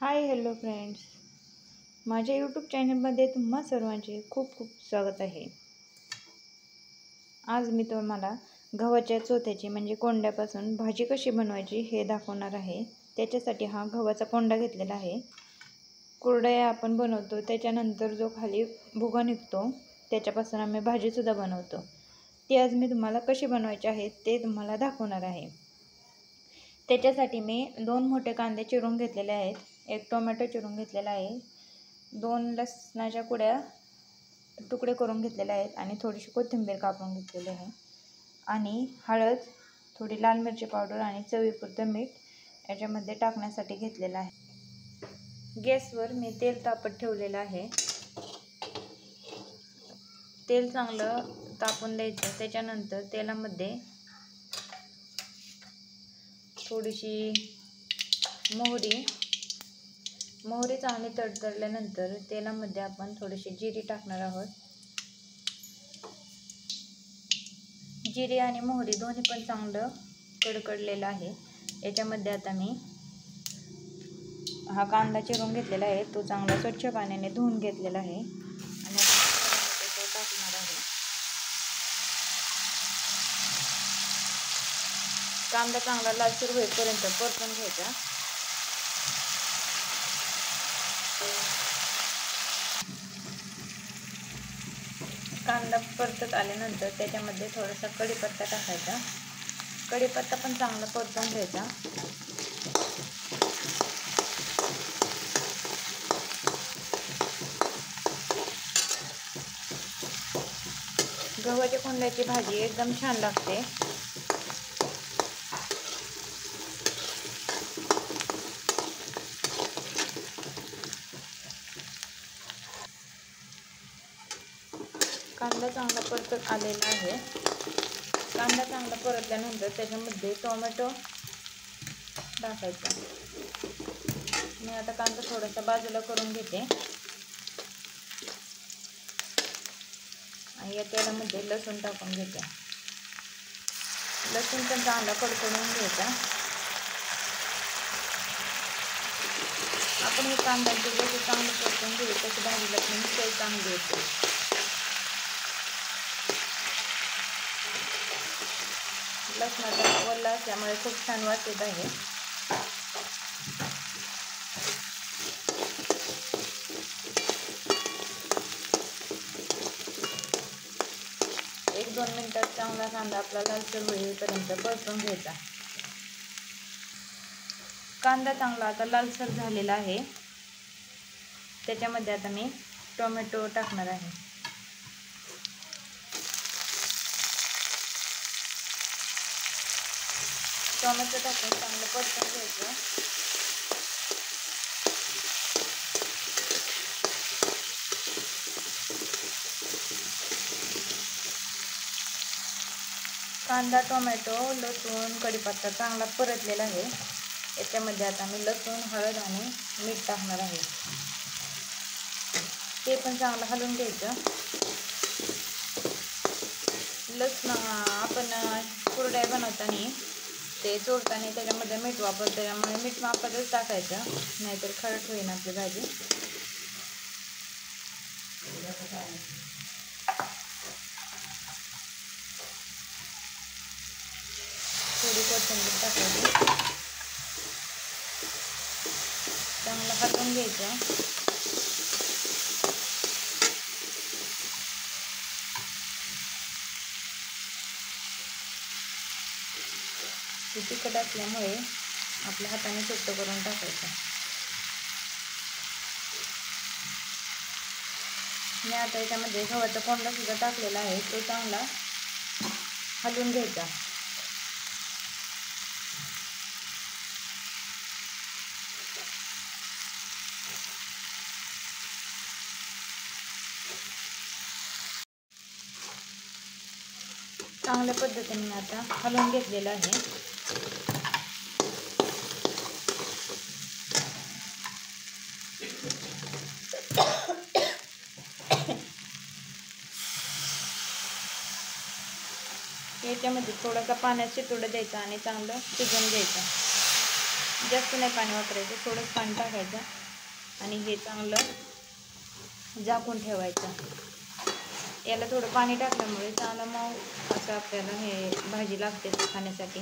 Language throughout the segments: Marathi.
हाय हॅलो फ्रेंड्स, माझ्या यूट्यूब चॅनलमध्ये तुम्हा सर्वांचे खूप खूप स्वागत आहे। आज मी तुम्हाला गव्हाच्या चोथ्याची म्हणजे कोंड्यापासून भाजी कशी बनवायची हे दाखवणार आहे। त्याच्यासाठी हा गव्हाचा कोंडा घेतलेला आहे। कुरडया आपण बनवतो त्याच्यानंतर जो खाली भुगा निघतो त्याच्यापासून आम्ही भाजीसुद्धा बनवतो। ती आज मी तुम्हाला कशी बनवायची आहे ते तुम्हाला दाखवणार आहे। त्याच्यासाठी मी 2 मोठे कांदे चिरून घेतलेले आहेत, 1 टोमॅटो चिरून घेतलेला आहे, 2 लसणाच्या कुड्या तुकडे करून घेतलेले आहेत आणि थोडीशी कोथिंबीर कापून घेतलेली आहे आणि हळद, थोडी लाल मिरची पावडर आणि चवीपुरतं मीठ याच्यामध्ये टाकण्यासाठी घेतलेलं आहे। गॅसवर मी तेल तापत ठेवलेलं आहे। तेल चांगलं तापून द्यायचं। त्याच्यानंतर तेलामध्ये थोडीशी मोहरी चांगली तडतडल्यानंतर तेलामध्ये आपण थोडीशी जिरी टाकणार आहोत। जिरे आणि मोहरी दोन्ही पण चांगलं कडकडलेलं आहे। याच्यामध्ये आता मी हा कांदा चिरून घेतलेला आहे, तो चांगला स्वच्छ पाण्याने धुवून घेतलेला आहे आणि तो टाकणार आहे। कांदा चांगला लालसर होईपर्यंत परतून घ्यायचा। कांदा परतत आल्यानंतर त्याच्यामध्ये थोडासा कढीपत्ता टाकायचा। कढीपत्ता पण चांगला परतून घ्यायचा। गव्हाच्या कोंड्याची भाजी एकदम छान लागते। कांदा चांगला परतत आलेला आहे। कांदा चांगला परतल्यानंतर त्याच्यामध्ये टोमॅटो टाकायचा। मी आता कांदा थोडासा बाजूला करून घेते आणि या तेलामध्ये लसूण टाकून घेते। लसूण पण चांगला कडकडून घ्यायचा। आपण हे कांदा जसं चांगलं परतून घेऊ तशी भाजीला पण चव चांगली येते। लसणाचा वल्ला असल्यामुळे खूप छान वास येत आहे। 1-2 मिनिटात चांगला कांदा आपला लालसर होईपर्यंत परतून घ्यायचा। कांदा चांगला आता लालसर झालेला आहे। त्याच्यामध्ये आता मी टोमॅटो टाकणार आहे। टोमॅटो टाकून चांगलं परतून घ्यायचं। कांदा, टोमॅटो, लसूण, कढीपत्ता चांगला परतलेला आहे। याच्यामध्ये आता मी लसूण, हळद आणि मीठ टाकणार आहे। ते पण चांगलं हलवून घ्यायचं। लसूण आपण कुरडया बनवताना ते चोळताना त्याच्यामध्ये मीठ वापरतो, त्यामुळे मीठ मापातच टाकायचं, नाहीतर खरट होईल आपली भाजी। थोडी कोथिंबीर टाकायची, चांगलं हलवून घ्यायचं। तिखट असल्यामुळे आपल्या हाताने सुट्ट करून टाकायचं। मी आता याच्यामध्ये गव्हाचा कोंडा सुद्धा टाकलेला आहे, तो चांगला हलवून घ्यायचा। चांगल्या पद्धतीने मी आता हलवून घेतलेलं आहे। याच्यामध्ये थोडासा पाण्यात शितोडा द्यायचा आणि चांगलं शिजवून घ्यायचं। जास्त नाही पाणी वापरायचं, थोडंच पाणी टाकायचं आणि हे चांगलं झाकून ठेवायचं. याला थोडं पाणी टाकल्यामुळे चांगलं मऊ असं आपल्याला हे भाजी लागते खाण्यासाठी.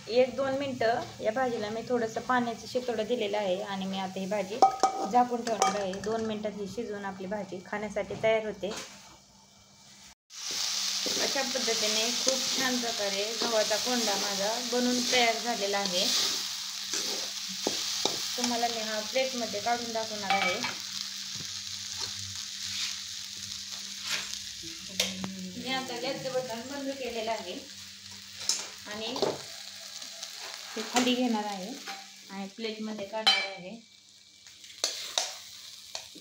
1-2 मिनटं या भाजीला मी थोडंसं पाण्याचं शितोडं दिलेलं आहे आणि मी आता ही भाजी झाकून ठेवणार आहे. 2 मिनटात ही शिजवून आपली भाजी खाण्यासाठी तयार होते. अशा पद्धतीने खूप छान प्रकारे गव्हाचा कोंडा माझा बनून तयार झालेला आहे. तुम्हाला मी हा प्लेटमध्ये काढून दाखवणार आहे. मी आता गॅसचं बटन बंद केलेलं आहे आणि ते खाली घेणार आहे आणि प्लेटमध्ये काढणार आहे.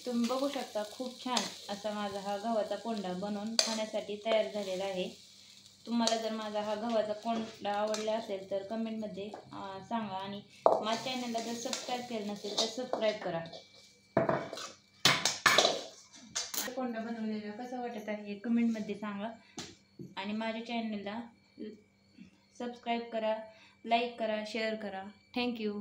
तुम्ही बघू शकता खूप छान असा माझा हा गव्हाचा कोंडा बनवून खाण्यासाठी तयार झालेला आहे. तुम्हाला जर माझा हा गव्हाचा कोंडा आवडला असेल तर कमेंटमध्ये सांगा आणि माझ्या चॅनलला जर सबस्क्राईब केलं नसेल तर सबस्क्राईब करा. कोंडा बनवलेला कसा वाटत आहे हे कमेंटमध्ये सांगा आणि माझ्या चॅनलला सबस्क्राईब करा, लाईक करा, शेअर करा. थँक्यू.